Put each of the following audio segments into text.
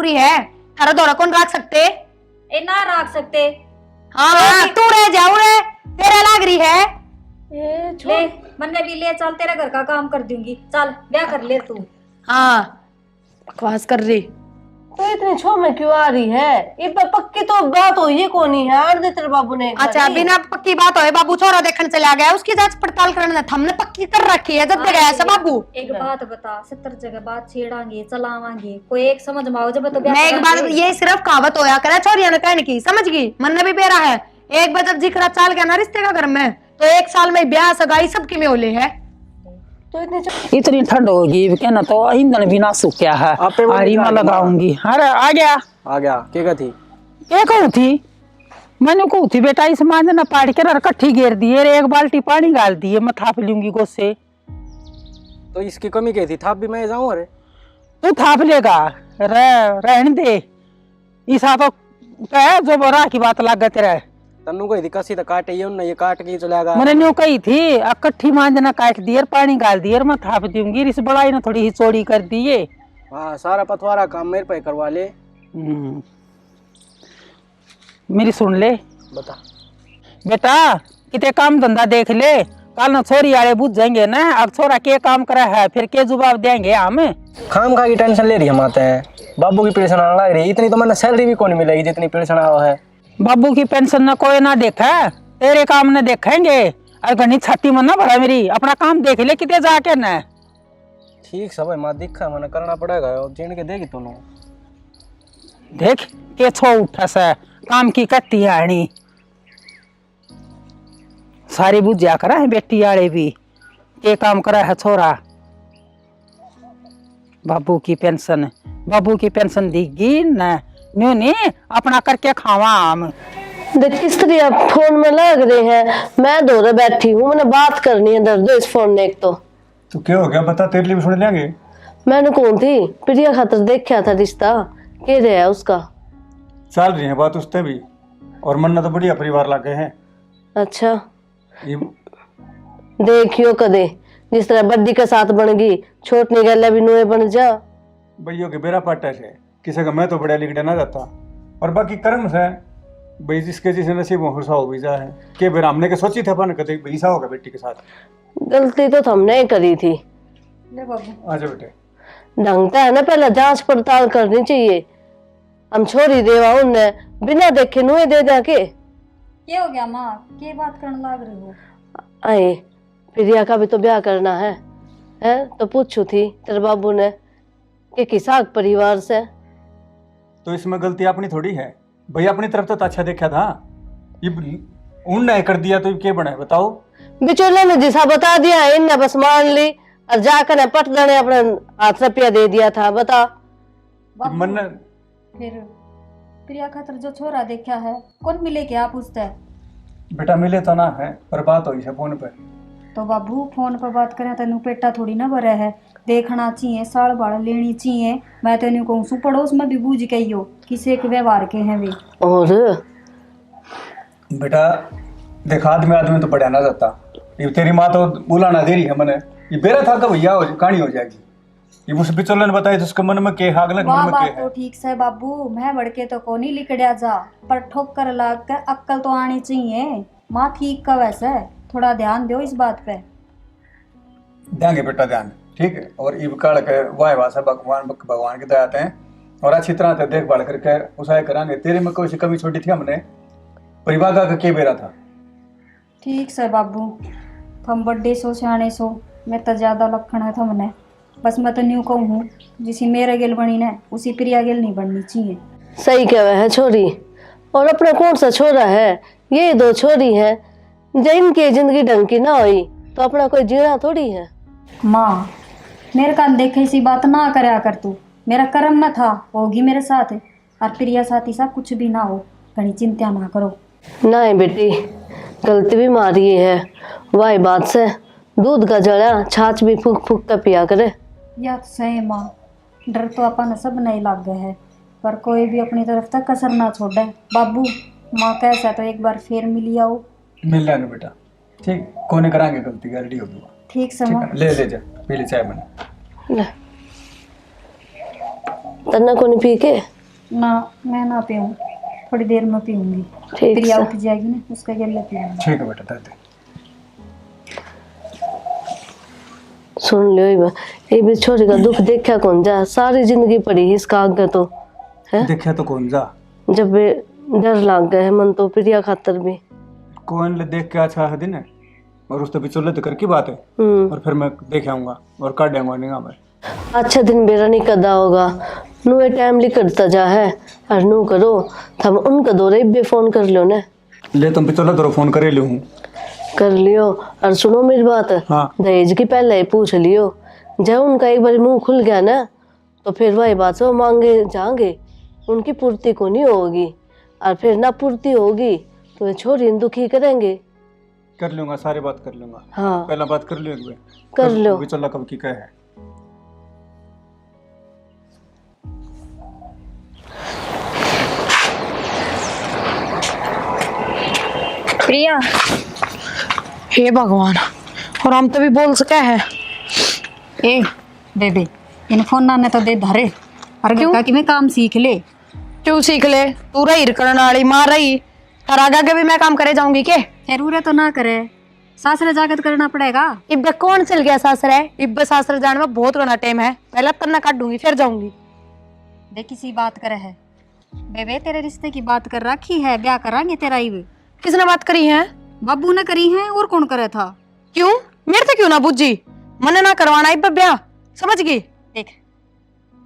मजबूरी है, थारा दौरा कौन रख सकते? ए ना रख सकते। हाँ तू रह जाऊ रे, तेरा लाग रही है। ले मन्ने भी ले चल, तेरा घर का काम कर दूंगी, चल ब्याह कर ले तू। हाँ बकवास कर रही। तो इतनी छो में क्यों आ रही है? ये पक्की तो बात हुई है कौन है यार दे तेरे बाबू ने? अच्छा बिना पक्की बात होए बाबू छोरा देखने चला गया, उसकी जांच पड़ताल करने हमने पक्की कर रखी है जब तक ऐसा बाबू। एक बात बता, 70 जगह बात छेड़ांगे चलावांगे, कोई एक समझ में आओ जब तो मैं एक बार ये सिर्फ कहावत होया करे छोरिया ने कहने की, समझ गई? मन भी बेरा है एक बार जब जिक्र चाल गया ना रिश्ते का घर में तो 1 साल में ब्याह सगाई सबकी में होले है। तो इतनी ठंड होगी कहना तो ईंधन भी ना सूख्या है, आरी में लगाऊंगी। अरे आ गया क्या थी? क्या कहूँ थी? मैंने कहू थी बेटा इस मांझ ना पाड़ के कट्ठी घेर दिए, एक बाल्टी पानी डाल दिए, मैं थाप लूंगी गोसे। तो इसकी कमी क्या थी? थाप भी मैं जाऊं? अरे तू थाप लेगा, रहने दे। ईसा तो कह जो बोरा की बात लग तेरा। तन्नू कही थी कसी तो काटे ये काट के चलेगा। मैंने न्यू कही थी कट्ठी मांझना काट दिए, पानी डाल दिए, मैं थाप दूंगी। इस बड़ाई ने थोड़ी ही चौड़ी कर दिए। हाँ सारा पथवारा काम मेरे पे करवा ले। मेरी सुन ले बता बेटा, कितने काम धंधा देख ले, कल न छोरी वाले बुझ जाएंगे ना अब छोरा के काम करा है, फिर के जवाब देंगे हम। खाम खा की टेंशन ले रही हम आते हैं, बाबू की पेंशन आने लग रही, इतनी तो मैंने सैलरी भी कौन मिलेगी जितनी पेंशन आवा है। बाबू की पेंशन न कोई ना देखा, तेरे काम न देखेंगे। और घनी छाती में ना भरा मेरी, अपना काम देख ले कितने जाके न। ठीक सब है माँ, दिखा मैंने करना पड़ेगा, जीण के देगी तूने। देख के छो उठा से काम की कत्ती आनी सारी बुझिया करा है, बेटी आले भी के काम करा है छोरा। बाबू की पेंशन देगी न, न्यू नहीं अपना करके खावा हम। देख किस तरह फोन में लग रहे हैं, मैं दौरे बैठी हूँ, मैंने बात करनी है दर्द इस फोन ने। एक तो क्या हो गया बता, तेरे लिए भी सुन लेंगे। मैंने कौन थी प्रिया खातर देखा था रिश्ता, के रहा है उसका? चल रही है बात उससे भी, और मन्ना तो बढ़िया परिवार लागे हैं। अच्छा ये देखियो कदे जिस तरह बड्डी के साथ बन गई, छोटनी गले भी नुए बन जा। भैया के बेरा पाटा से किसी का मैं तो बढ़िया लिखना ना जाता, और बाकी कर्म से भाई जिसके जिसे नसीब में हुसा हो बीजा है के बेरा हमने के सोची थे अपन कदे भैसा होगा बेटी के साथ। गलती तो हमने ही करी थी। ले बाबू आजा बेटे, ढंगता है ना, पहले जांच पड़ताल करनी चाहिए। हम छोरी देवा उनने बिना देखे नुए दे जाके। क्या हो गया माँ, के बात करने लग रही हो? आए प्रिया का भी तो ब्याह करना है तो पूछू थी तेरे बाबू ने कि किसाक परिवार से। तो इसमें गलती अपनी थोड़ी है, भैया अपनी तरफ तो अच्छा देखा था, ये उनने कर दिया तो क्या बना बताओ? बिचौले ने जिसा बता दिया है इनने बस मान ली, और जाकर पटना ने अपने हाथ रुपया दे दिया था। बता मन फिर प्रिया खातर जो छोरा देखा है कौन मिले क्या पूछता है? बेटा मिले तो ना है, पर बात हुई है फोन पे। तो बाबू फोन पर बात करें तेन पेटा थोड़ी ना भरे है, देखना चाहिए, साल बाड़ लेनी चाहिए। मैं तेन कहूँ सु पड़ोस में भी बूझ गई हो किसी के व्यवहार के हैं वे। और बेटा देखा आदमी तो बढ़िया ना जाता, ये तेरी माँ तो बुलाना दे रही है मैंने, ये बेरा था का भैया कहानी हो जाएगी। ये उस बिचौले ने बताया जिसके मन में के हागल मन में के है। तो ठीक से बाबू, मैं बढ़के तो कोनी लिकड़िया जा, पर ठोकर लग के अक्कल तो आनी चाहिए। माँ ठीक का वैसे थोड़ा ध्यान दो इस बात पे। देंगे बेटा ध्यान, ठीक है। और ईब काड़ के वाह वाह भगवान की दया हैं, और अच्छी तरह से देखभाल करके उसाय करांगे। तेरे में कोई सी कमी छोटी थी हमने, परिवार का के बेरा था। ठीक से बाबू, हम बड्डे सो सियाने सो, मैं तो ज्यादा लक्षण है हमने, बस मैं तो न्यू कहूँ जिसी मेरे गिल बनी ने उसी प्रिया गिल नहीं बननी चाहिए। सही कह है छोरी, और अपना कौन सा छोरा है, ये 2 छोरी है। जिनकी जिंदगी ढंग की ना हुई तो अपना कोई जीना थोड़ी है। माँ मेरे कान देखे इसी बात ना करया कर तू, मेरा कर्म में था होगी मेरे साथ, और प्रिया साथी सा कुछ भी ना हो, घनी चिंता ना करो। नहीं बेटी, गलती भी मारी है, वाही बात से दूध का जड़ा छाछ भी फूक फूक कर पिया करे। या तो सही माँ, डर तो अपन सब नहीं लग गए है, पर कोई भी अपनी तरफ तक कसर ना छोड़े। बाबू माँ कैसा तो एक बार फिर मिली आओ। मिल जाएंगे बेटा, ठीक, कोने करांगे गलती गारंटी होगी। ठीक से माँ, ले जा पी ले चाय बना। तना को नहीं पी के ना मैं ना पीऊँ, थोड़ी देर में पीऊंगी। ठीक प्रिया से। उठ जाएगी ना, उसका गले पीऊंगी। ठीक है बेटा, दे दे। सुन लियो ये भी छोरी का दुख देखा कौन जा, सारी जिंदगी पड़ी इसका आगे तो है। देखिया तो कौन जा, जब वे डर लाग गए है मन तो प्रिया खातर भी। कौन ले देख के अच्छा है दिन है, और उससे बिचौले तो कर की बात है। और फिर मैं देख आऊंगा और काट दूंगा निगाह में। अच्छा दिन बेरा नहीं कदा होगा, नू ये टाइम लिखता जा है और नू करो थम उनका दौरे भी फोन कर लो ना। ले तुम बिचौला तो फोन करे ले हूँ। कर लियो और सुनो मेरी बात, हाँ। दहेज की पहले ही पूछ लियो, जब उनका एक बार मुंह खुल गया ना तो फिर वही बात से वो मांगे जाएंगे, उनकी पूर्ति को नहीं होगी, और फिर ना पूर्ति होगी तो ये छोरी दुखी करेंगे। कर लूंगा, सारी बात कर लूंगा। हाँ पहला बात कर लियो एक बार। कर लो। बिचौला कब की कहे है। प्रिया, हे भगवान, और हम तो भी बोल सके हैं। ए बेबे, इन फोन ना तो दे धरे, और क्यों? कि मैं काम सीख ले। क्यों सीख ले, तू रही करने वाली माँ रही, और आगे आगे भी मैं काम करे जाऊंगी के। फिर उरे तो ना करे, सासरे जाकर करना पड़ेगा। इब्बे कौन चल गया सासर है, इब्बे सासर जाने में बहुत घना टाइम है, पहले तन्ना काट दूंगी फिर जाऊंगी। देख किसी बात करे है बेबे, तेरे रिश्ते की बात कर रखी है, ब्याह करांगे तेरा ही। किसने बात करी है? बाबू ने करी है, और कौन करे था। क्यों मेरे से क्यों ना बुझी, मने ना करवाना इब्बे ब्याह, समझ गई। देख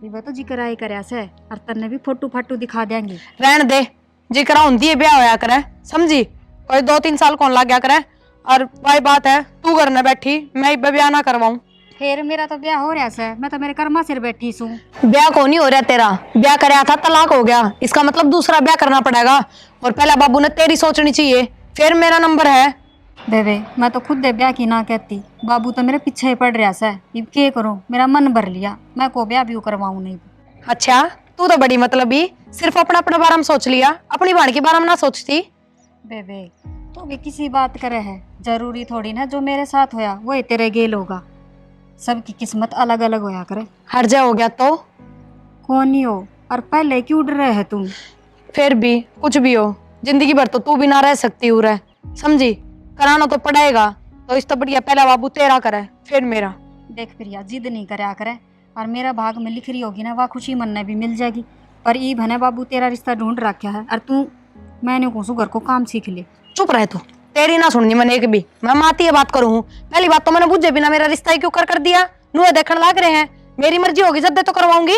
ये तो जिक्र आई करे से, और तन्ने भी फोटो फाटू दिखा देंगे। रहन दे, जी करा होती है ब्याह होया करे, समझी। कोई 2-3 साल कौन लग गया करे, और वही बात है तू करने बैठी, मैं इब्बे ब्याह ना करवाऊं। फिर मेरा तो ब्याह हो रहा से, मैं तो मेरे कर्मा सिर बैठी सू। ब्याह को नहीं हो रहा तेरा, ब्याह कराया था तलाक हो गया, इसका मतलब दूसरा ब्याह करना पड़ेगा, और पहला बाबू ने तेरी सोचनी चाहिए, फिर मेरा नंबर है। बेबे मैं तो खुद दे ब्याह की ना कहती, बाबू तो मेरे पीछे ही पड़ रहा से। अब क्या करूं, मेरा मन भर लिया, मैं को ब्याह भी करवाऊं नहीं। अच्छा तू तो बड़ी मतलबी, सिर्फ अपना अपने बारे में सोच लिया, अपनी भाण के बारे में ना सोचती। बेबे तू भी किसी बात करे है, जरूरी थोड़ी ना जो मेरे साथ होया वो ही तेरे गेल होगा। सबकी किस्मत अलग अलग होया करे। हर जा हो गया तो कौन ही हो, और पहले क्यों डर रहे है तुम। फिर भी कुछ भी हो, जिंदगी भर तो तू भी ना रह सकती हूँ, रह समझी। कराना तो पड़ेगा, तो इस तो बढ़िया पहला बाबू तेरा करे फिर मेरा। देख प्रिया, जिद नहीं करे करे, और मेरा भाग में लिख रही होगी ना वह खुशी मनने भी मिल जाएगी। पर ई भने बाबू तेरा रिश्ता ढूंढ रखा है, और तू मैंने कहूँ घर को काम सीख ले। चुप रहे तू, तेरी ना सुननी मैंने एक भी, मैं माती है बात करूँ। पहली बात तो मैंने बुझे बिना मेरा रिश्ता ही क्यों कर दिया, नुए देखने लग रहे हैं। मेरी मर्जी होगी जब दे तो करवाऊंगी,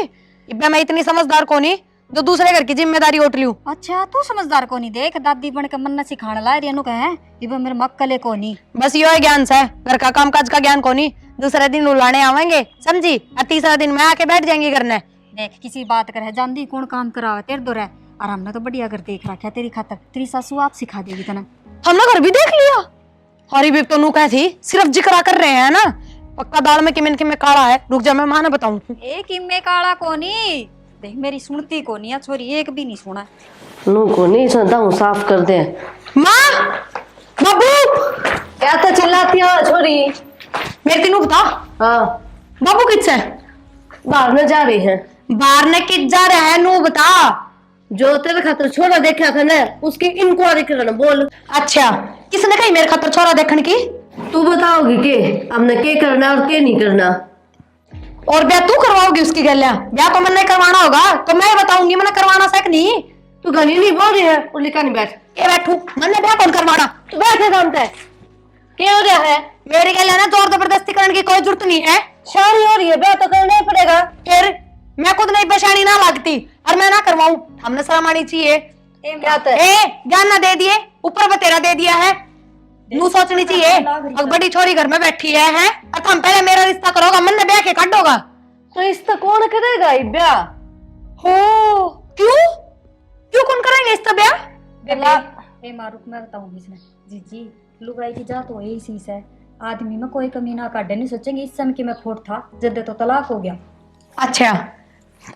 इब्बे मैं इतनी समझदार को नहीं जो दूसरे घर की जिम्मेदारी उठ लूं। अच्छा तू समझदार को नहीं, देख दादी बन के मन सिखाने ला रही कहे इब मेरे मक्कले को नहीं। बस यो है ज्ञान से, घर का काम काज का ज्ञान को नहीं। दूसरे दिन उलाने आवेंगे समझी, और तीसरा दिन मैं आके बैठ जाएंगी करने। देख किसी बात करे जानदी कौन काम करावे तेरे दो रह, और हमने तो बढ़िया घर देख रखा है तेरी खातर। तेरी सासू आप सिखा देगी तना। हमने घर भी देख लिया, हरी भी तो नू कह थी सिर्फ जिक्र कर रहे हैं ना, पक्का दाल में किमिन किमें काला है। रुक जा मैं मां ने बताऊं। एक इम्मे काला को नहीं, देख मेरी सुनती को नहीं है छोरी, एक भी नहीं सुना। नू को नहीं सुनता हूँ, साफ कर दे। माँ बाबू क्या तो चिल्लाती हो छोरी। मेरे तीनों बता, हाँ बाबू किससे बाहर में जा रही है। बाहर ने किस जा रहा है, नू बता। जो तेरे खातर छोरा देखा था ना उसकी इंक्वायरी करना बोल। अच्छा किसने कही मेरे खातर छोरा देखने की? तू बताओगी के हमने के करना और के नहीं करना। और ब्याह तू करवाओगी उसकी गलिया? ब्याह तो मैंने करवाना होगा तो मैं बताऊंगी मैंने करवाना सक नहीं। तू घनी नहीं बोल रही है, उलिका नहीं बैठ के बैठू, मैंने ब्याह कौन करवाना? तू बैठे काम है। क्या हो रहा है? मेरी गलिया ना जोर जबरदस्ती करने की कोई जरूरत नहीं है। शादी हो रही है, ब्याह तो करना ही पड़ेगा। फिर मैं खुद नहीं परेशानी ना लगती और मैं ना करवाऊं, हमने शर्म आनी चाहिए। क्या तो ज्ञान ना दे दिए, ऊपर में तेरा दे दिया है, नू सोचनी चाहिए। अब बड़ी छोरी घर में बैठी है और तुम पहले मेरा रिश्ता करोगा, मन ने ब्याह के काटोगा तो इसका कौन करेगा ये ब्याह? हो क्यों क्यों कौन करेंगे इसका ब्याह? ए मारूक मैं बताऊंगी इसने जीजी, लुगाई की जात वही शीश है, आदमी में कोई कमी ना काटे। नहीं सोचेंगे इस समय की मैं खोट था जब तो तलाक हो गया। अच्छा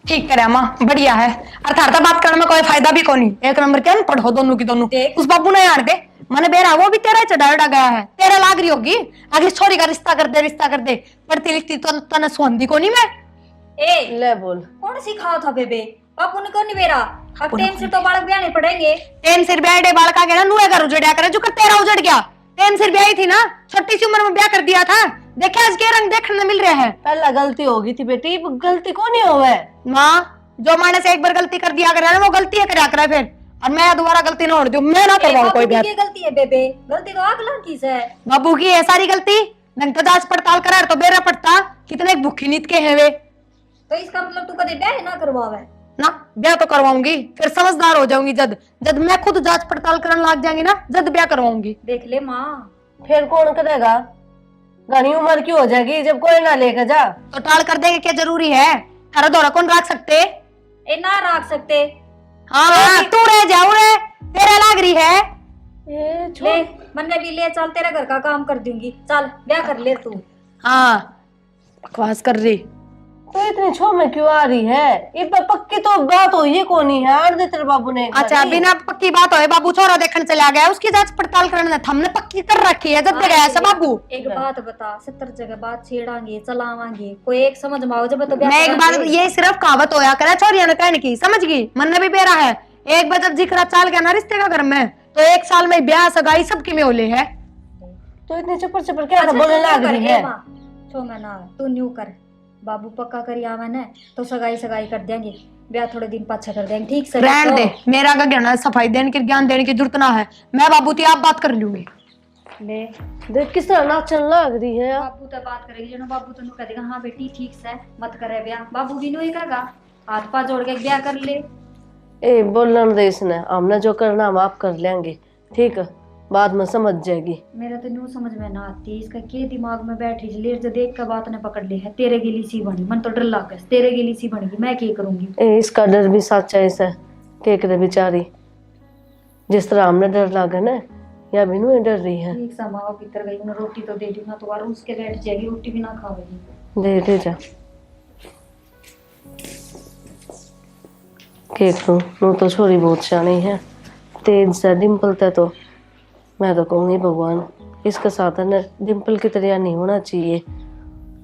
ठीक करे माँ, बढ़िया है। अर्थात बात करने में कोई फायदा भी कोनी, एक नंबर के पढ़ो दोनों की दोनों। उस बाबू ने यार दे मन बेरा वो भी तेरा चढ़ा गया है, तेरा लाग रही होगी आगे छोरी का रिश्ता कर दे। पढ़ती लिखती तो तने सुनती को नहीं मैं। ए ले बोल। कौन सिखाओ था बेबे, बापू ने क्यों नहीं बेरा? अब टाइम से तो बालक ब्याह पड़ेंगे। टेम सिर ब्याह बाल का कहना नुए घर उजड़िया करे जो कर तेरा उजड़ गया। टेम सिर ब्याही थी ना, छोटी सी उम्र में ब्याह कर दिया था। देखे आज के रंग देखने मिल रहे हैं। पहला गलती हो गई थी बेटी, गलती को नहीं होवे। माँ जो माने से एक बार गलती कर दिया करे ना वो गलती है करा करे फिर, और मैं दोबारा गलती ना हो दूं, मैं ना करवाऊं कोई ब्याह। की गलती है बेबे? गलती तो अगला की है। बाबू की है सारी गलती। नंग तो जांच पड़ताल करा तो बेरा पड़ता कितने भूखी नीत के हैं वे। तो इसका मतलब तू कदे ब्याह ना करवावे? ना ब्याह तो करवाऊंगी, फिर समझदार हो जाऊंगी जब जब मैं खुद जांच पड़ताल करने लग जाएंगी ना, जब ब्याह करवाऊंगी। देख ले माँ, फिर कौन करेगा? घनी उम्र की हो जाएगी जब कोई ना लेकर जा। तो टाल कर देंगे क्या जरूरी है? थारा दौरा कौन रख सकते? ए ना रख सकते। हाँ तू रह जाऊ रे, तेरा लाग रही है। ले मन्ने भी ले चल, तेरा घर का काम कर दूंगी। चल ब्याह कर ले तू। हाँ बकवास कर रही। तो इतनी छो में क्यों आ रही है? ये पक्की तो बात हुई है कोनी है आर दे तेरे बाबू ने। अच्छा बिना पक्की बात हो बाबू छोरा देखने चला गया, उसकी जांच पड़ताल करने हमने पक्की कर रखी है जब गया ऐसा बाबू। एक बात बता, 70 जगह बात छेड़ांगे चलावांगे, कोई एक समझ में आओ जब तो ब्याह मैं एक बार ये सिर्फ कहावत होया करे छोरिया ने कहने की, समझ गई? मन भी बेरा है। एक बार जब जिक्र चाल गया ना रिश्ते का घर में, तो 1 साल में ब्याह सगाई सबकी में होले है। तो इतनी चुपर चुपर क्या बोलने लग रही है? छो मैं ना तू न्यू कर, बाबू पक्का करी आवे न तो सगाई कर देंगे, ब्याह थोड़े दिन पाछा कर देंगे। ठीक से रहने दे, मेरा का ज्ञान सफाई देने की ज्ञान देने की जरूरत ना है। मैं बाबू थी आप बात कर लूंगी। ले देख किस तरह नाचन लग रही है। बाबू तो बात करेगी जो बाबू तो कह देगा हाँ बेटी ठीक से मत करे ब्याह। बाबू भी नहीं कहेगा, हाथ पा जोड़ के ब्याह कर ले। ए बोलन दे इसने, हमने जो करना हम आप कर लेंगे, ठीक है? बाद में समझ जाएगी। मेरा तो न्यू समझ में ना आती, इसका के दिमाग में बैठी लेर जो देख कर बात ने पकड़ ली है। तेरे गिली सी बनी, मन तो डर लगा तेरे गिली सी बनेगी, मैं क्या करूंगी? ए इसका डर भी सच्चा है ऐसा के करे बेचारी, जिस तरह हमने डर लगा ना या भी नहीं डर रही है। एक समावा भीतर गई, उन्हें रोटी तो दे दी ना, तो बार उसके बैठ जाएगी, रोटी भी ना खावेगी। दे जा केक नु तो छोरी बहुत शानी है, तेज सा डिम्पल था। तो मैं तो कहूँगी भगवान इसका साथ है ना डिम्पल की तरह नहीं होना चाहिए।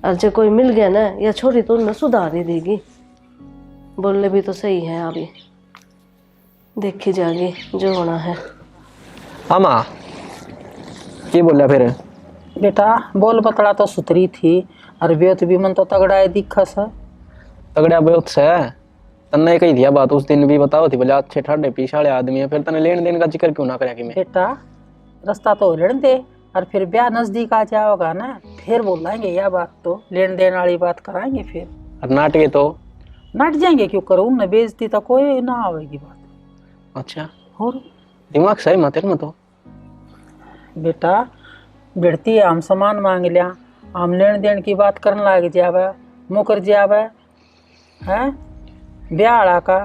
और जो कोई मिल गया ना या छोरी तो उन्हें सुधार ही देगी। बोलने भी तो सही है, अभी देखी जाएगी जो होना है। हाँ माँ ये बोला फिर? बेटा बोल बतड़ा तो सुतरी थी, और बेत भी मन तो तगड़ा है दिखस है। तगड़ा बहुत से तन्ने कही दिया बात उस दिन भी बताओ थी, बोले अच्छे ठाडे पीछे वाले आदमी है, फिर तने लेन देन का जिक्र क्यों ना करा कि मैं? बेटा रास्ता तो लड़ दे, और फिर ब्याह नजदीक आ जाओगा ना, फिर बोलेंगे यह बात, तो लेन देन वाली बात कराएंगे। फिर और नाटके तो नट जाएंगे, क्यों करो न बेइज्जती तो कोई ना आवेगी बात। अच्छा और दिमाग सही मत है तो बेटा बेड़ती है, हम सामान मांग लिया, हम लेन देन की बात करने लग जावे, मुकर जावे है। ब्याह आड़ा का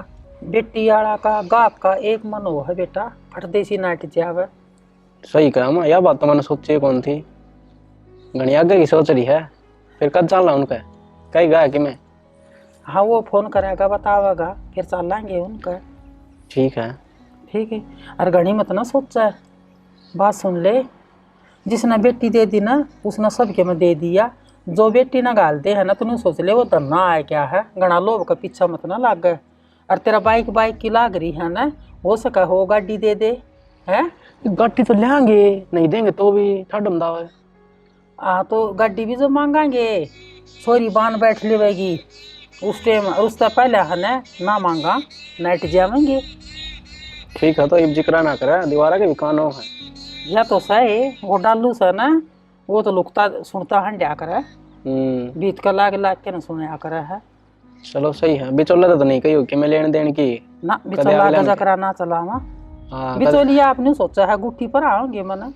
बेटी आड़ा का गाप का एक मन हो है बेटा, फटदेसी नाट जावे। सही कहा माँ, यह बात तो मैंने सोची कौन थी, घनी आगे की सोच रही है। फिर कब चलना उनका कहीं गया कि मैं? हाँ वो फोन करेगा बतावेगा, फिर चलेंगे उनका। ठीक है ठीक है, और घनी मत ना सोचा, बात सुन ले। जिसने बेटी दे दी ना उसने सबके में दे दिया, जो बेटी ना गालते है ना तूने सोच ले वो धरना आए क्या है। घना लोभ का पीछा मत ना लाग गए। और तेरा बाइक की लाग रही है ना, हो सका हो गाड़ी दे दे है। गाड़ी तो लेंगे, नहीं देंगे तो भी ठाडम दावे। तो गाड़ी भी जो मांगेंगे, छोरी बांध बैठ लेवेगी उस टाइम, उससे पहले है ना मांगा नाइट जावेंगे। ठीक है तो अब जिक्र ना करे, दीवारा के भी कानों है। या तो सही वो डालू से ना, वो तो लुकता सुनता हंड्या करे, बीत का लाग के ना सुने करे है। चलो सही है, बिचौला तो नहीं कही कि मैं लेन देन की ना बिचौला का जकरा ना चलावा। बिचौलिया आपने सोचा है गुट्ठी पर आओगे मना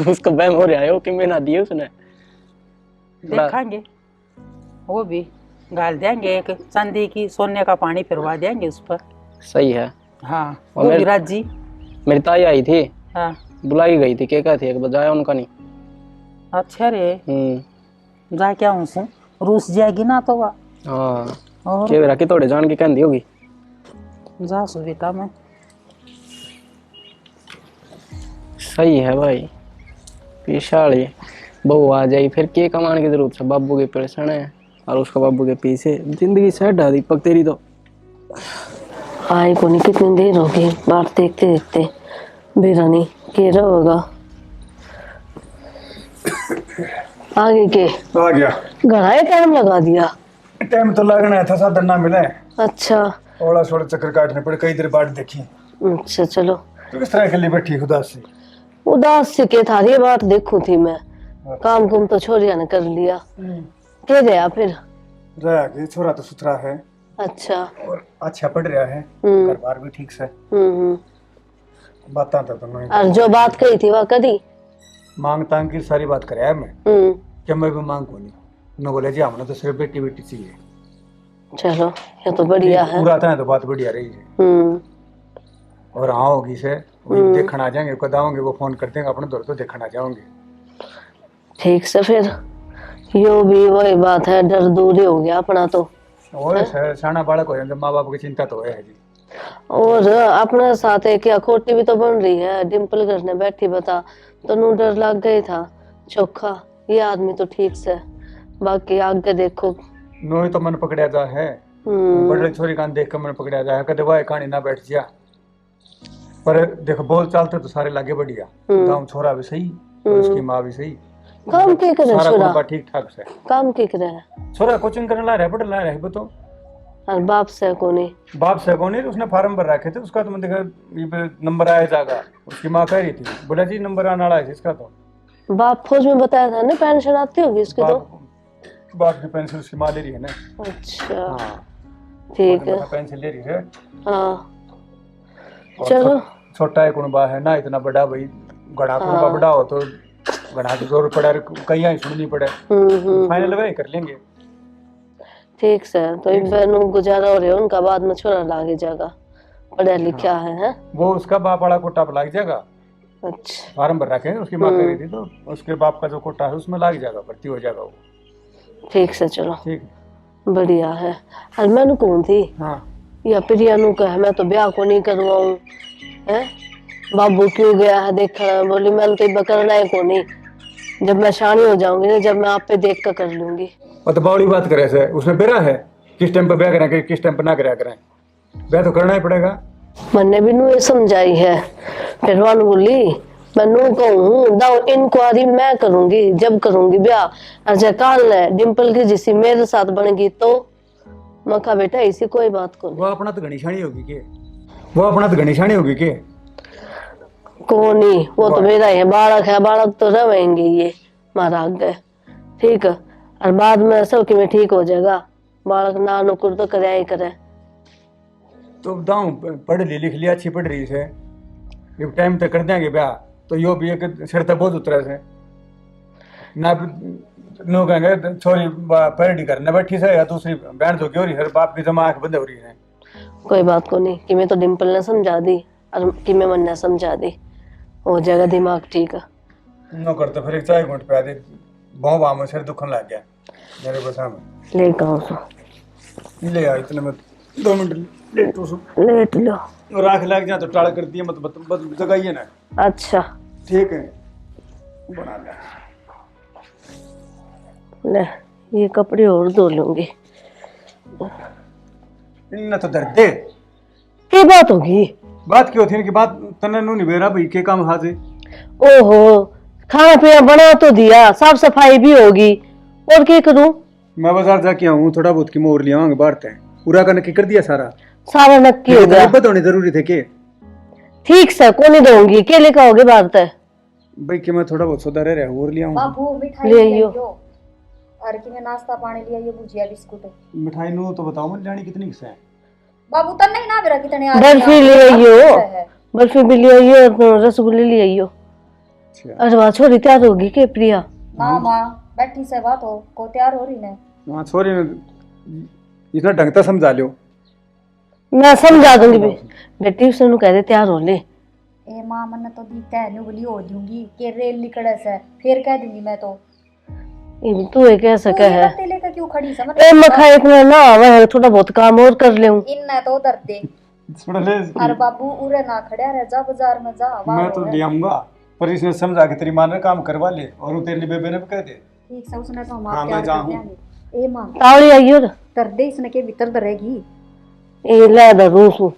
उसको बहम हो रहा है कि मैं ना दिए उसने। देखेंगे वो भी गाल देंगे, एक चांदी की सोने का पानी फिरवा देंगे उस पर। सही है। हाँ वो विराज जी मेरी ताई आई थी, हाँ बुलाई गई थी, क्या थी एक बजाया उनका नहीं। अच्छा रे जा क्या हूँ रूस जाएगी ना तो वाह। हाँ और क्या रखी थोड़े जान की कहती होगी। जा सुविधा में सही है भाई, पिछाड़ी बहू आ जाई फिर के कमाने की जरूरत है। बाबू के परेशान है और उसका बाबू के पीछे जिंदगी सेट है दीपक तेरी तो। आए को नहीं, कितनी देर हो गई बात देखते देखते। बेरा नहीं के होगा आगे के आ गया। घना टाइम लगा दिया। टाइम तो लगना था, साधन ना मिले। अच्छा थोड़ा थोड़ा चक्कर काटने पड़े, कई देर बाद देखी। अच्छा चलो। तो किस तरह अकेली बैठी उदास सी? उदास से के था ये बात देखूं थी मैं। काम कुम तो छोरिया ने कर लिया। के गया फिर? रह गई, छोरा तो सुथरा है। अच्छा और अच्छा पढ़ रहा है, हम्म। घर बार भी ठीक से। हम्म। बात तो नहीं और जो बात कही थी वह करी? मांग तांग की सारी बात कराया मैं, हम्म। क्या मैं भी मांग को नहीं न बोले जी हमने तो सिर्फ बेटी बेटी चाहिए। चलो ये तो बढ़िया है। पूरा था तो बात बढ़िया रही है। हम्म। और हाँ होगी से वही देखने आ जाएंगे, कद आओगे वो फोन कर देंगे अपने दौर तो देखने आ जाओगे। ठीक से फिर यो भी वही बात है, डर दूर ही हो गया अपना तो। और साना बालक हो जाए माँ बाप की चिंता तो है जी। और अपने साथ है क्या खोटी भी तो बन रही है। डिम्पल घर ने बैठी बता तो नू डर लग गई था चोखा। ये आदमी तो ठीक से, बाकी आगे देखो। नोई तो मन पकड़ा जा है, बड़े छोरी कान देख कर मन पकड़ा जा है, कदे वह कहानी ना बैठ जा। पर देखो बोल चालते तो सारे लागे बढ़िया, गाँव छोरा भी सही और उसकी माँ भी सही। काम की करे सारा छोरा? कुनबा ठीक ठाक से। काम की करे? छोरा कोचिंग करने ला रहा है, पढ़ ला रहा है तो। और बाप से को नहीं? बाप से को नहीं, उसने फार्म भर रखे थे उसका, तो मैंने देखा ये पे नंबर आया जाएगा। उसकी माँ कह रही थी, बोला जी नंबर आने वाला है इसका। तो बाप फौज में बताया था ना, पेंशन आती होगी इसकी तो। बाप की पेंशन उसकी माँ ले रही है ना। अच्छा हाँ ठीक है। पेंशन ले रही है। हाँ और चलो। छोटा है कुनबा है ना, इतना बड़ा भाई गड़ा कुनबा बड़ा हो तो गड़ा की जोर पड़ा, कहीं ही सुननी पड़े। फाइनल वही कर लेंगे। ठीक से तो एक बहनों गुजारा हो रहे हो उनका, बाद में छोरा लागे जाएगा, पढ़ा लिखा है? वो उसका बाप वाला कोटा पर लग जाएगा। अच्छा फार्म भर रखे हैं, उसकी माँ कह रही थी, तो उसके बाप का जो कोटा है उसमें लग जाएगा, भर्ती हो जाएगा वो। ठीक से चलो ठीक बढ़िया है। और मैंने कौन थी हाँ या प्रिया नु कह मैं तो ब्याह को नहीं करवाऊं है। बाबू क्यों गया है देखना? बोली मैंने तो करना है को नहीं, जब मैं शानी हो जाऊंगी ना, जब मैं आप पे देख कर कर लूंगी। और तो बड़ी बात करे से उसमें बेरा है, किस टाइम पे ब्याह करें किस टाइम पे ना करें। ब्याह तो करना ही पड़ेगा। मैंने भी नू ये समझाई है, फिर वन बोली मैं नू कहूँ दाओ इंक्वायरी मैं करूंगी, जब करूंगी ब्याह। अच्छा काल ने डिम्पल की जिसी मेरे साथ बनेगी तो मका बेटा इसी कोई बात को वो अपना तो घनीशानी होगी के, वो अपना तो घनीशानी होगी के। को नहीं, वो तो मेरा ही है, बालक है, बालक तो रहेंगे ये मारा आगे। ठीक है और बाद में सब कि में ठीक हो जाएगा। बालक ना नुकुर तो करे ही करे। तो दाऊ पढ़ ली लिख लिया, अच्छी पढ़ रही है, जब टाइम तक कर देंगे ब्याह तो यो भी एक सिर तक बहुत उतरा से ना। लोग कहेंगे छोरी पैरडी करने बैठी से, या दूसरी बहन जो की हो रही है, बाप की जमा आंख बंद हो रही है। कोई बात को नहीं कि मैं तो डिम्पल ने समझा दी और कि मैं मन ने समझा दी, हो जाएगा दिमाग ठीक है। नो करते फिर एक चाय घूट पे आदि बहु बाम में सिर दुखन लग गया मेरे बसा में। ले गाँव ले आ इतने में 2 मिनट लेट हो लेट लो। राख लग जाए तो टाल कर दिए मत जगाइए ना। अच्छा ठीक है बना ले। ले ये कपड़े और धो लूंगी। इन्हें तो दर्द दे क्या बात होगी? बात क्यों थी इनकी बात तने नु नहीं बेरा भाई के काम हाजे। ओहो खाना पीना बना तो दिया, साफ सफाई भी होगी, और क्या करूं? मैं बाजार जाके आऊँ, थोड़ा बहुत की मोर लिया बाहर पूरा करने की कर दिया सारा। सारा नक्की हो गया। होनी जरूरी थे के ठीक से को नहीं दूंगी, के लेकर आओगे बात है भाई कि मैं थोड़ा बहुत सौदा रह रहा और लिया बाबू मिठाई ले ले आइयो। आइयो और कि मैं नाश्ता पानी ले आइयो, भुजिया बिस्कुट। मिठाई नु तो बताओ मैं जानी कितनी किसे है। बाबू तन नहीं ना बेरा कितने आ बर्फी ले आइयो, बर्फी भी ले आइयो और रसगुल्ले ले आइयो। अरे वाह छोरी तैयार होगी के प्रिया? ना माँ बैठी से बात हो को तैयार हो रही ने। वहाँ छोरी इतना ढंग से समझा लियो। मैं समझा दूंगी बेटी से कह दे तैयार हो ले। ए माँ मन तो दिखता है नुगली हो दूंगी के रेल निकले से फिर कह दूंगी मैं तो। तू ये कह सके है तू लेकर क्यों खड़ी समझ? ए मखा इतना ना वह थोड़ा बहुत काम और कर ले इन तो दर्द दे। छोड़ ले अरे बाबू उरे ना खड़ा रह जा बाजार में जा। मैं तो ले आऊंगा, पर इसने समझा के तेरी माँ ने काम करवा ले और तेरे लिए बेबे ने भी कह दे। ठीक से उसने तो हाँ, मां मैं प्यार जाऊँ। कर दिया। ए मां तावड़ी आइयो दर्द दे इसने के भीतर दरेगी। ये ले दा रूसू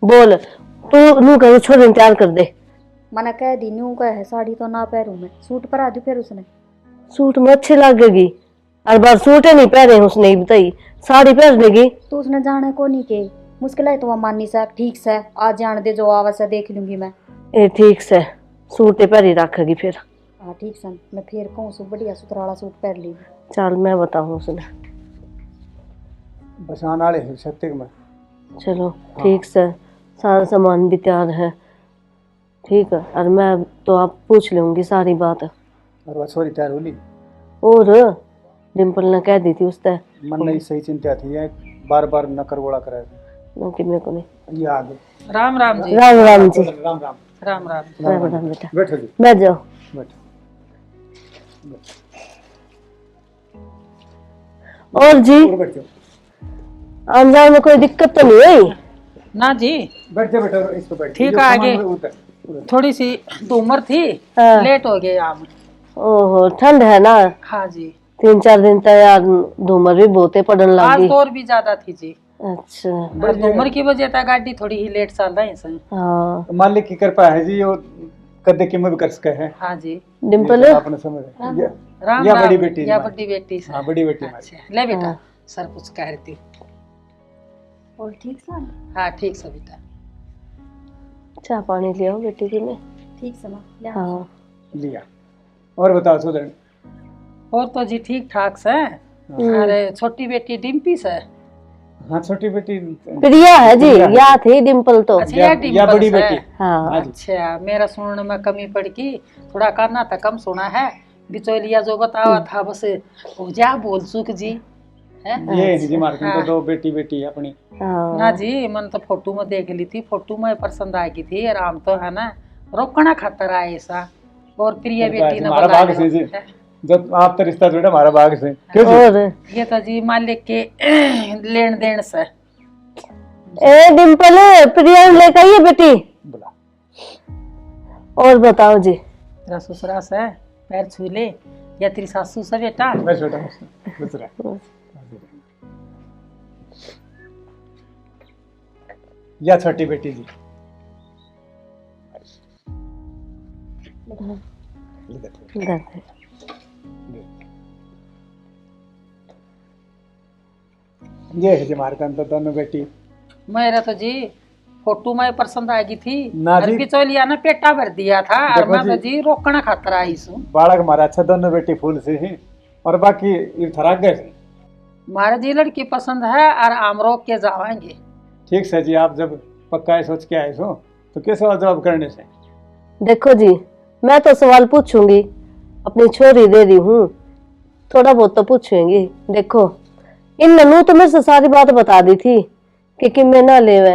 बोल तू नू कहो छोरे ने तैयार कर दे। मैंने कह दी न्यू का है साड़ी तो ना पहनूं मैं, सूट पर आ दूं फिर उसने। सूट में अच्छी लगेगी। हर बार सूट ही नहीं पहने उसने ही बताई, साड़ी पहन लेगी। तो उसने जाने को नहीं के मुश्किल है तो वह मानी सा ठीक से आज जान दे जो आवाज से देख लूंगी मैं। ए ठीक से सूट ही पहरी रखेगी फिर। हाँ ठीक से मैं फिर कहूँ सु बढ़िया सुथराला सूट पहन ली। चल मैं बताऊँ उसने। बसान वाले हैं सत्य में। चलो ठीक से सारा सामान भी तैयार है। ठीक है और मैं तो आप पूछ लूंगी सारी बात। और वह सॉरी तैयार होली। और डिम्पल ने कह दी थी उससे मन नहीं सही चिंता थी है, बार बार न करवोड़ा करे कि मेरे को नहीं। ये आगे राम राम जी। राम राम जी। राम राम। राम राम। राम राम बेटा। बैठो जी बैठ जाओ। बैठो। और जी और बैठ जाओ। आने जाने में कोई दिक्कत तो नहीं हुई? ना जी बैठ जाओ बेटा इस पे बैठ। ठीक ये है, आगे। सामान उधर, उधर। थोड़ी सी धूमर थी, हाँ। लेट हो गए आप। ओहो ठंड है ना, हाँ जी 3-4 दिन तक यार धूमर भी बहुते पड़न आज लगी। तो और भी ज्यादा थी जी। अच्छा आज धूमर की वजह से गाड़ी थोड़ी ही लेट चल रही है। हाँ। मालिक की कृपा है जी, वो कदे की में भी कर सके है। हाँ जी डिम्पल ये तो आपने समझ है। राम या राम। बड़ी बेटी या हमारी। बड़ी बेटी से। हाँ बड़ी बेटी हमारी। अच्छा ले बेटा हाँ। सर कुछ कह रही थी। और ठीक से हाँ ठीक से बेटा। चाय पानी ले आओ बेटी के लिए। ठीक से ना ले आओ। हाँ लिया। और बताओ सुधर। और तो जी ठीक ठाक से। अरे छोटी बेटी डिम्पी से। हाँ छोटी बेटी प्रिया है जी, प्रिया है। या थी डिम्पल तो। अच्छा या या डिम्पल या बड़ी से। बेटी। हाँ हाँ जी। अच्छा मेरा सुनने में कमी पड़ की, थोड़ा करना था कम सुना है। बिचौलिया जो बतावा था बस हो जा बोल सुख जी है। ये है जी मार्केट हाँ। तो दो बेटी बेटी है अपनी। हाँ ना जी मन तो फोटो में देख ली थी, फोटो में पसंद आ गई थी। आराम तो है ना रोकना खतर आए ऐसा। और प्रिय बेटी ने हमारा बुला भाग से जी, लिया। जब आप तो रिश्ता जोड़ा हमारा भाग से क्यों जी? और ये तो जी मालिक के लेन देन से। ए डिम्पल प्रिया ने लेकर आइए बेटी। बुला। और बताओ जी। तेरा ससुरा से पैर छू ले या तेरी सासू से बेटा। बस बेटा बस रहा। या छोटी बेटी जी इधर है। ये है जी मार्केट तो दोनों बेटी। मेरा तो जी फोटो में पसंद आ गई थी। ना और जी। बिचौलिया ने पेटा भर दिया था और देखो मैं तो जी। जी रोकना खतर आई सू। बालक हमारा अच्छा दोनों बेटी फूल से ही और बाकी ये थराक गए से। मारे जी लड़की पसंद है और आम रोक के जावाएंगे। ठीक से जी, आप जब पक्का है सोच के आए सो तो क्या सवाल जवाब करने से। देखो जी मैं तो सवाल पूछूंगी, अपनी छोरी दे रही हूँ, थोड़ा बहुत तो पूछूंगी। देखो इन ननू तो मेरे से सारी बात बता दी थी कि मैं ना लेवे।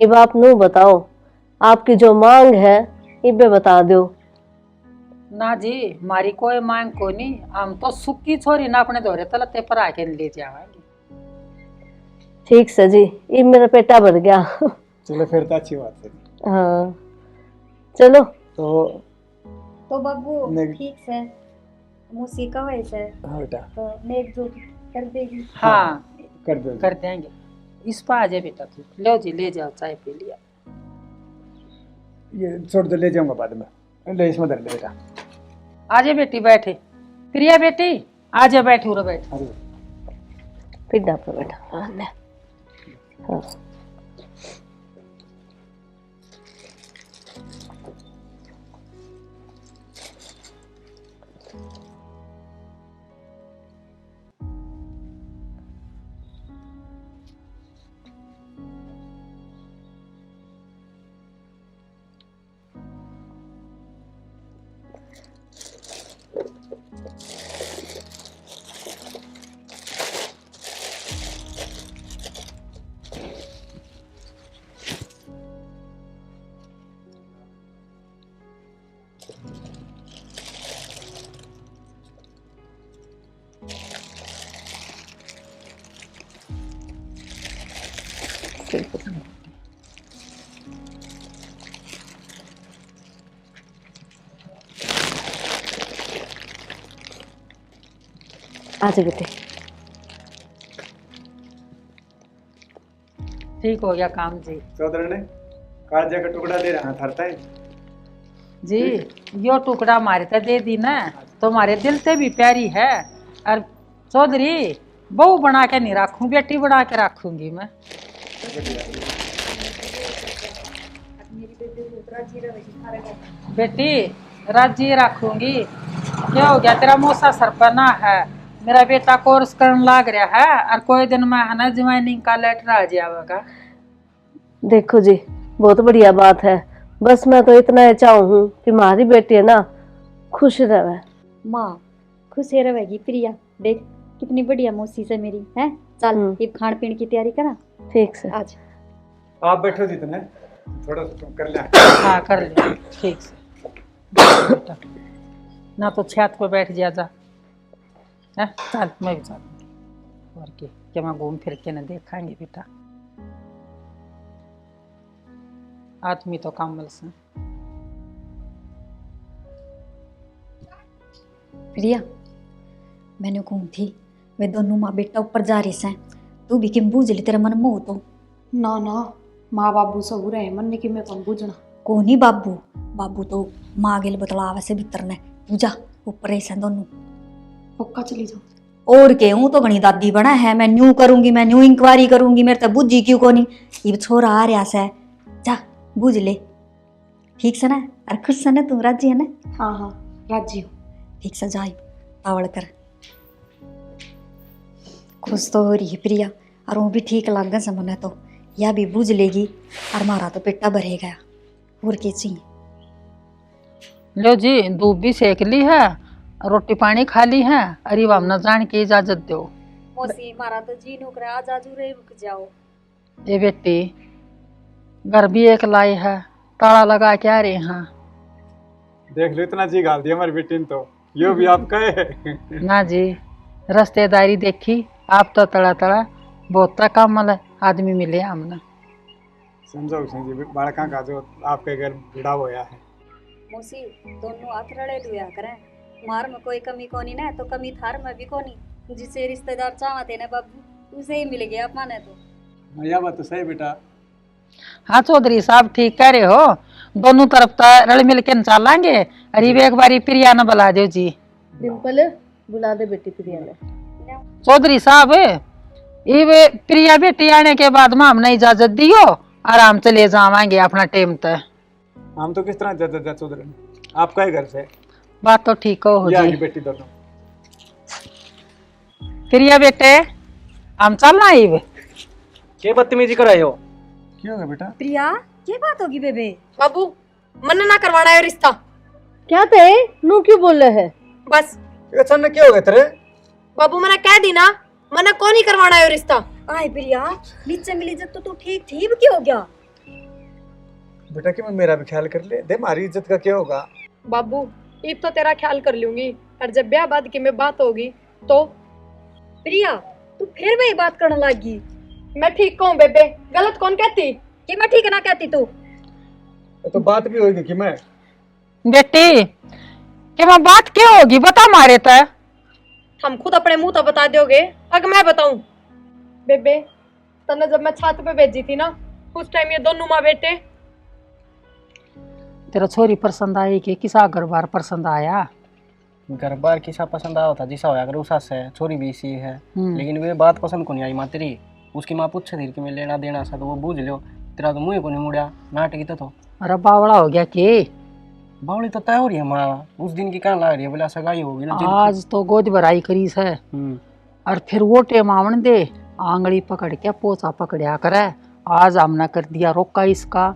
अब आप नू बताओ आपकी जो मांग है इबे बता दो। ना जी मारी कोई मांग को नहीं, हम तो सुखी छोरी ना अपने दौरे तलते पर आके ले जावाएंगे। ठीक से जी, ये मेरा पेटा भर गया। चलो फिर तो अच्छी बात है। हाँ चलो। तो बाबू नहीं। ठीक से मुसी का वैसे हाँ बेटा तो नेक जो कर देगी। हाँ कर दो जी। कर देंगे। इस पर आ जाए बेटा तू, लो जी ले जाओ चाय पी लिया। ये छोड़ दो, ले जाऊंगा बाद में। ले इसमें धर ले बेटा। आ जाए बेटी बैठे। प्रिया बेटी आ जाए बैठी उरे बैठ। अरे फिर डापो बेटा। हाँ, ले। हाँ। आजा बेटे। ठीक हो गया काम जी। चौधरी ने काजे का टुकड़ा दे रहा थरता है। जी यो टुकड़ा मारे तो दे दी ना, तुम्हारे दिल से भी प्यारी है। और चौधरी बहू बना के नहीं रखूं, बेटी बना के रखूंगी मैं। बेटी राजी रखूंगी। क्या हो गया, तेरा मौसा सरपना है, मेरा बेटा कोर्स करने लाग रहा है और कोई दिन में है ना ज्वाइनिंग का लेटर आ जाएगा। देखो जी, बहुत बढ़िया बात है। बस मैं तो इतना ही चाहूँ कि हमारी बेटी है ना खुश रहे। माँ खुश ही रहेगी प्रिया। देख कितनी बढ़िया मौसी से मेरी है। चल ये खान पीन की तैयारी करा। ठीक से। आज आप बैठो जितने थोड़ा सा तुम कर लिया। हाँ कर लिया ठीक से। बेटा ना तो छत पे बैठ जा है। चल मैं भी चल और क्या मैं घूम फिर के ना देखांगे बेटा। आदमी तो कमल से। प्रिया मैंने कहूँ थी वे दोनों माँ बेटा ऊपर जा रहे हैं, तू भी किम बूझ ली, तेरा मन मोह तो ना ना माँ बाबू सब रहे मन ने कि मैं कौन बूझना। को नहीं बाबू, बाबू तो माँ गेल बतला वैसे भीतर ने तू जा ऊपर रहे दोनों। पक्का चली जाओ। और के हूँ तो घनी दादी बना है, मैं न्यू करूंगी, मैं न्यू इंक्वायरी करूंगी, मेरे तो बुझी क्यों को नहीं। ये छोरा आ रहा से, जा बूझ ले। ठीक से ना, और खुश से ना, तू राजी है ना? हाँ हाँ राजी हूँ। ठीक से जाई आवड़ कर। खुश तो हो रही है प्रिया, और वो भी ठीक लग गया समझने तो, यह भी बूझ लेगी और मारा तो पेटा भरे गया। और के चाहिए? लो जी दूध भी सेक ली है, रोटी पानी खा ली है। अरे वाम न जान की इजाजत दो। मौसी मारा तो जी नुकर आज आजू रे रुक जाओ। ये बेटी घर भी एक लाई है, ताला लगा के आ रहे हैं। देख लो इतना जी गाल दिया हमारी बेटी ने तो, यो भी आपका है। ना जी रिश्तेदारी देखी आप तो तड़ा तड़ा बहुत कमल आदमी मिले हमने। समझो जी बालका का जो आपके घर भिड़ा होया है। मौसी दोनों हाथ रड़े दुआ करें, मार में कोई कमी कोनी ना, तो कमी थार में भी कोनी। जिसे रिश्तेदार चाहते ना बाबू उसे ही मिल गया माने तो। यह बात तो सही बेटा। हाँ चौधरी साहब ठीक कह रहे हो, दोनों तरफ तो रल मिल के चलेंगे। अरे एक बारी प्रिया न बुला दो जी। डिम्पल बुला दे बेटी प्रिया ने। चौधरी साहब ये प्रिया बेटी आने के बाद में हमने इजाजत दियो, आराम से ले जावांगे अपना टाइम तक। हम तो किस तरह जा चौधरी आपका ही घर से। बात तो ठीक हो जी। बेटी दोनों प्रिया बेटे हम चलना ही के बदतमीजी कराए हो? क्यों है बेटा? प्रिया क्या बात होगी बेबे? बाबू मन ना करवाना है रिश्ता। क्या थे नू क्यों बोल रहे है? बस अचानक क्या हो गया तेरे? बाबू मैंने कह दी ना, मैंने कौन ही करवाना है रिश्ता। आए प्रिया नीचे मिली इज्जत तो तू ठीक थी, अब क्या हो गया? बेटा कि मैं मेरा भी ख्याल कर ले, दे हमारी इज्जत का क्या होगा? बाबू ईब तो तेरा ख्याल कर लूंगी, और जब ब्याह बाद की में बात होगी तो। प्रिया तू फिर वही बात करने लगी। मैं ठीक कहूँ बेबे, गलत कौन कहती? कि मैं ठीक ना कहती तू? तो बात भी होगी कि मैं बेटी कि मैं बात क्या होगी बता मारे तय। हम खुद अपने मुंह तो बता दोगे, अगर मैं बताऊं? बेबे तने जब मैं छत पे भेजी थी ना, उस टाइम ये दोनों माँ बेटे। तेरा छोरी पसंद आई कि किसा घर बार पसंद आया? घर बार किसा पसंद आया था जिसा होया करे उसा से, छोरी भी इसी है। लेकिन वे बात पसंद को नहीं आई माँ तेरी। उसकी माँ पूछे थी कि मैं लेना देना सा, तो वो बूझ लो। तेरा तो मुँह को नहीं मुड़िया नाटक तो। अरे बावड़ा हो गया कि बावड़ी तो तय हो रही है माँ, उस दिन की क्या लग रही है, बोला सगाई होगी ना। आज तो गोद भराई करी है, और फिर वो टेम आवन दे आंगली पकड़ के पोछा पकड़िया करे। आज हमने कर दिया रोका इसका,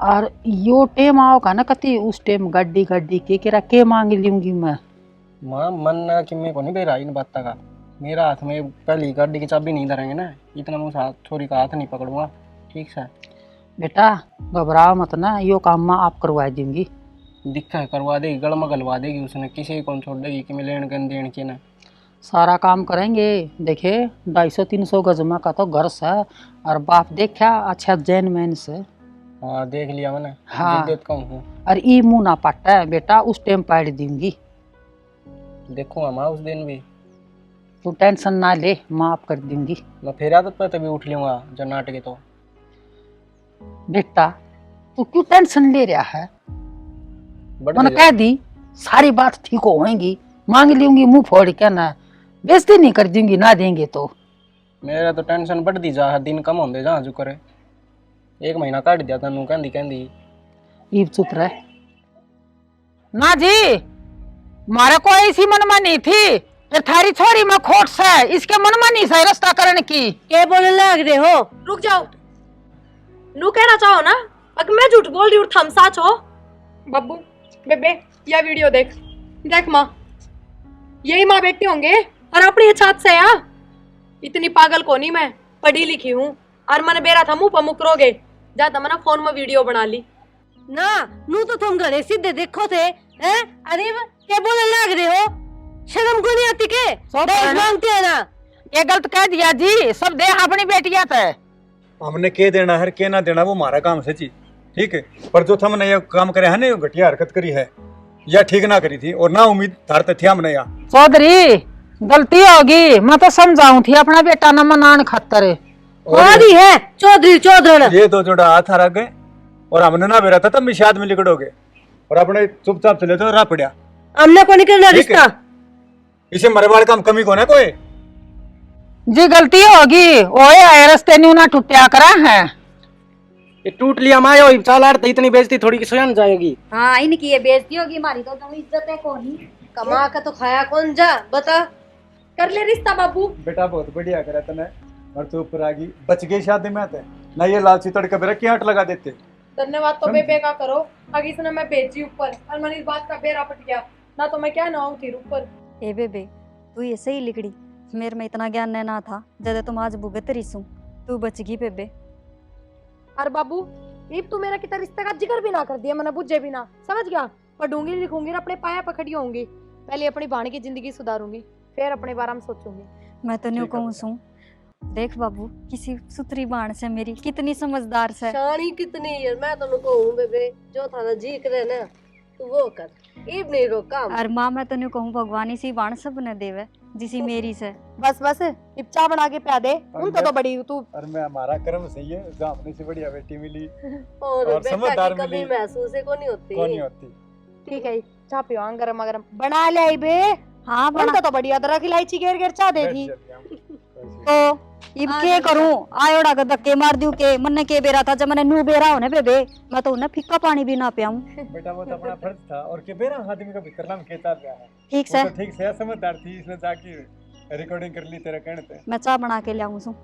और यो टेम आओगा ना कति उस टेम गड्डी गड्डी के मांग लूंगी मैं। माँ मन ना कि मैं को नहीं बेरा इन बात का। मेरा हाथ में पहली गाड़ी की चाबी नहीं धरेंगे ना, इतना मैं उस हाथ छोरी का हाथ नहीं पकड़ूंगा। ठीक है बेटा घबराओ मत ना, यो काम मैं आप करवा दूंगी। दिक्कत करवा देगी, गलमा गलवा देगी उसने, किसी को छोड़ देगी कि मैं लेन गन देन के ना। सारा काम करेंगे। देखे 250-300 गजमा का तो घर से, और बाप देखा अच्छा जैन मैन से। हाँ देख लिया मैंने। हाँ हूँ और ई मुँह ना पाटा है बेटा, उस टाइम पाड़ दूंगी। देखूंगा माँ उस दिन भी, तू टेंशन ना ले, माफ कर दूंगी। मैं फिर आदत पर तभी उठ लूंगा जब नाटके तो। बेटा तू क्यों टेंशन ले रहा है? बड़ मैंने कह दी सारी बात ठीक होगी, मांग लूंगी मुंह फोड़ के ना, बेइज्जती नहीं कर दूंगी ना देंगे तो। मेरा तो टेंशन बढ़ दी जा, दिन कम होंदे जा जो करे। 1 महीना काट दिया तनु कहंदी कहंदी। ईब चुप रह ना जी, मारा को ऐसी मनमानी थी, फिर थारी छोरी में खोट से इसके मनमानी से रास्ता करने की। क्या बोलने लग रहे हो? रुक जाओ, नू कहना चाहो ना अगर मैं झूठ बोल रही हूँ थम साच हो। बब्बू बेबे यह वीडियो देख, देख माँ, यही माँ बेटी होंगे और अपनी छात से या इतनी पागल को नहीं, मैं पढ़ी लिखी हूँ और मैंने बेरा था मुंह पर मुकरोगे ज्यादा मैंने फोन में वीडियो बना ली ना नू तो तुम घरे सीधे देखो थे हैं? अरे क्या बोलने लग रहे हो? शर्म को नहीं आती के? दहेज मांगते है ना? ये गलत कह दिया जी, सब दे अपनी बेटिया पे। हमने के देना है के ना देना वो हमारा काम से जी, ठीक है। पर जो हमने ये काम करे है ना, ये घटिया हरकत करी है या ठीक ना करी थी, और ना उम्मीद धारते थे हमने यहाँ। चौधरी गलती होगी, मैं तो समझाऊं थी अपना बेटा न मनान खातर। हमारी है चौधरी चौधरी। ये तो जोड़ा हाथ हरा गए और हमने ना बेरा था तब मिशी आदमी लिकड़ोगे और अपने चुपचाप चले तो रा पड़ा। हमने को निकलना रिश्ता। इसे मरे वाले काम कमी को ना कोई जी गलती होगी, ओए आए रस्ते न्यू ना टूटिया करा है। ये टूट लिया मायो, चल यार इतनी बेइज्जती थोड़ी की स्वयं जाएगी। हाँ इनकी ये बेइज्जती होगी, हमारी तो इज्जत है कौन ही। कमा का तो खाया कौन जा बता। कर ले रिश्ता बाबू। बेटा बहुत बढ़िया करे तने, और तू ऊपर आ गई, बच गई शादी में आते ना, ये लालची तड़के बेरा की हट लगा देते। धन्यवाद तो बेबे का करो, आगे इसने मैं भेजी ऊपर और मैंने इस बात का बेरा पट गया ना, तो मैं क्या ना आऊँ थी ऊपर। ए बेबे तू ये सही लिखड़ी, मेरे में इतना ज्ञान ना था जब तुम आज भुगत रही सू, तू बच गई बेबे। अरे बाबू ईब तू मेरा कितना रिश्ते का जिक्र भी ना कर दिया, मैंने बुझे भी ना, समझ गया। पढ़ूंगी लिखूंगी और अपने पाया पर खड़ी होंगी, पहले अपनी भाण की जिंदगी सुधारूंगी फिर अपने बारे में सोचूंगी। मैं तो न्यू कहूँ सू, देख बाबू किसी सुथरी बाण से मेरी कितनी समझदार से। शानी कितनी है, मैं तो कहूँ बेबे जो थाना जी करे ना तू वो कर, इब नहीं रोका। और माँ मैं तो न्यू कहूँ भगवान इसी बाण सब ने देवे जिसी मेरी से। बस बस इब चाय बना के पिया दे, उनका तो बड़ी तू। और मैं हमारा कर्म सही है, जो अपने से बढ़िया बेटी मिली और बेटा समझदार की कभी मिली, महसूस को नहीं होती। कौन नहीं होती। ठीक है चाय पियो गरम गरम बना ले बे। हाँ बना उनका तो बढ़िया अदरक इलायची घेर घेर चाय दे दी। तो इब के करूं, आयोड़ा का धक्के मार दूं के मन के बेरा था जब मैंने नू बेरा होने बेबे, मैं तो उन्हें फिक्का पानी भी ना पियाऊं। बेटा वो तो अपना फर्ज था, और के बेरा आदमी का भीतर नाम कहता रहा है। ठीक वो से तो ठीक से समझदार थी, इसने जाके रिकॉर्डिंग कर ली तेरे कहने पे। मैं चाय बना के लाऊं सू।